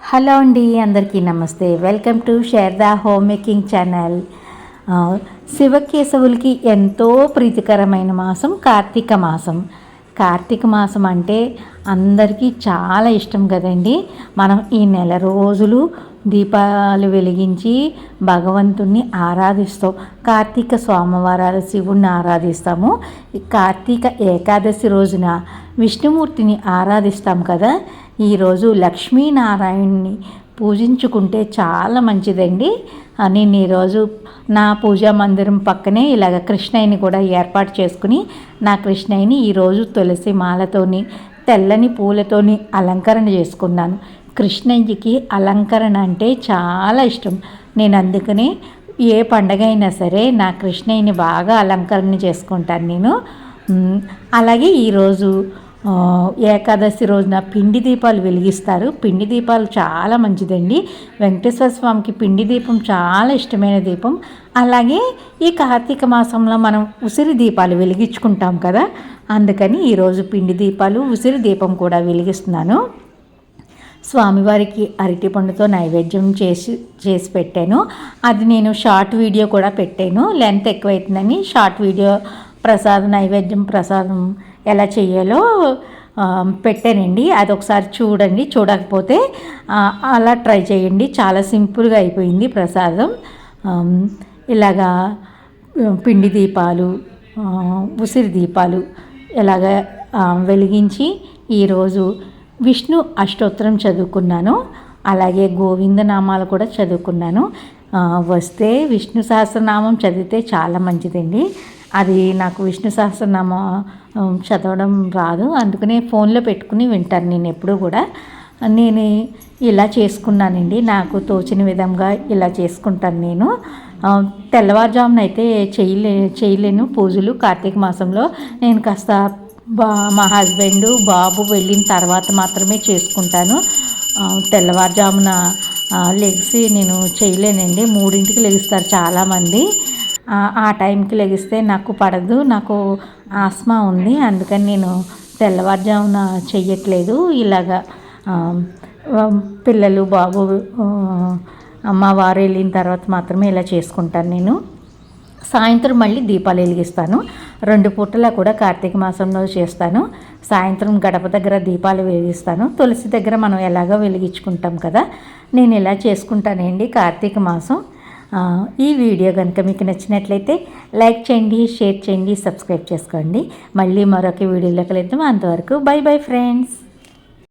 Hello అండి, అందరికీ నమస్తే. Welcome to Sharada home making channel. శివకేశవులకి ఎంతో ప్రీతికరమైన మాసం కార్తీక మాసం. కార్తీక మాసం అంటే అందరికీ చాలా ఇష్టం కదండి. మనం ఈ నెల రోజులు దీపాలు వెలిగించి భగవంతుణ్ణి ఆరాధిస్తాం. కార్తీక సోమవారాలు శివుణ్ణి ఆరాధిస్తాము. కార్తీక ఏకాదశి రోజున విష్ణుమూర్తిని ఆరాధిస్తాం కదా. ఈరోజు లక్ష్మీనారాయణని పూజించుకుంటే చాలా మంచిదండి. నేను ఈరోజు నా పూజా మందిరం పక్కనే ఇలాగ కృష్ణయ్యని కూడా ఏర్పాటు చేసుకుని నా కృష్ణయ్యని ఈరోజు తులసి మాలతోని తెల్లని పూలతోని అలంకరణ చేసుకున్నాను. కృష్ణయ్యకి అలంకరణ అంటే చాలా ఇష్టం. నేను అందుకనే ఏ పండగ అయినా సరే నా కృష్ణయ్యని బాగా అలంకరణ చేసుకుంటాను నేను. అలాగే ఈరోజు ఏకాదశి రోజున పిండి దీపాలు వెలిగిస్తారు. పిండి దీపాలు చాలా మంచిదండి. వెంకటేశ్వర స్వామికి పిండి దీపం చాలా ఇష్టమైన దీపం. అలాగే ఈ కార్తీక మాసంలో మనం ఉసిరి దీపాలు వెలిగించుకుంటాం కదా, అందుకని ఈరోజు పిండి దీపాలు ఉసిరి దీపం కూడా వెలిగిస్తున్నాను. స్వామివారికి అరటిపండుతో నైవేద్యం చేసి పెట్టాను. అది నేను షార్ట్ వీడియో కూడా పెట్టాను. లెంత్ ఎక్కువైతుందని షార్ట్ వీడియో ప్రసాదం ఎలా చేయాలో పెట్టానండి. అది ఒకసారి చూడండి. చూడకపోతే అలా ట్రై చేయండి. చాలా సింపుల్గా అయిపోయింది ప్రసాదం. ఇలాగా పిండి దీపాలు ఉసిరి దీపాలు ఇలాగ వెలిగించి ఈరోజు విష్ణు అష్టోత్తరం చదువుకున్నాను. అలాగే గోవిందనామాలు కూడా చదువుకున్నాను. వస్తే విష్ణు సహస్రనామం చదివితే చాలా మంచిదండి. అది నాకు విష్ణు సహస్రనామం చదవడం రాదు, అందుకనే ఫోన్లో పెట్టుకుని వింటాను నేను ఎప్పుడూ కూడా. నేను ఇలా చేసుకున్నానండి. నాకు తోచిన విధంగా ఇలా చేసుకుంటాను నేను. తెల్లవారుజామున అయితే చేయలేను పూజలు కార్తీక మాసంలో. నేను కాస్త మా హస్బెండ్ బాబు వెళ్ళిన తర్వాత మాత్రమే చేసుకుంటాను. తెల్లవారుజామున లెగిసి నేను చేయలేనండి. 3ంటికి లెగిస్తారు చాలామంది. ఆ టైంకి లెగిస్తే నాకు పడదు. నాకు ఆస్మా ఉంది, అందుకని నేను తెల్లవారుజామున చెయ్యట్లేదు. ఇలాగా పిల్లలు బాబు అమ్మవారు వెళ్ళిన తర్వాత మాత్రమే ఇలా చేసుకుంటాను నేను. సాయంత్రం మళ్ళీ దీపాలు వెలిగిస్తాను. 2 పూటలా కూడా కార్తీక మాసంలో చేస్తాను. సాయంత్రం గడప దగ్గర దీపాలు వెలిగిస్తాను. తులసి దగ్గర మనం ఎలాగో వెలిగించుకుంటాం కదా, నేను ఇలా చేసుకుంటానండి కార్తీక మాసం. ఈ వీడియో కనుక మీకు నచ్చినట్లయితే లైక్ చేయండి, షేర్ చేయండి, సబ్స్క్రైబ్ చేసుకోండి. మళ్ళీ మరొక వీడియోలో కలుద్దాం. అంతవరకు బై బై ఫ్రెండ్స్.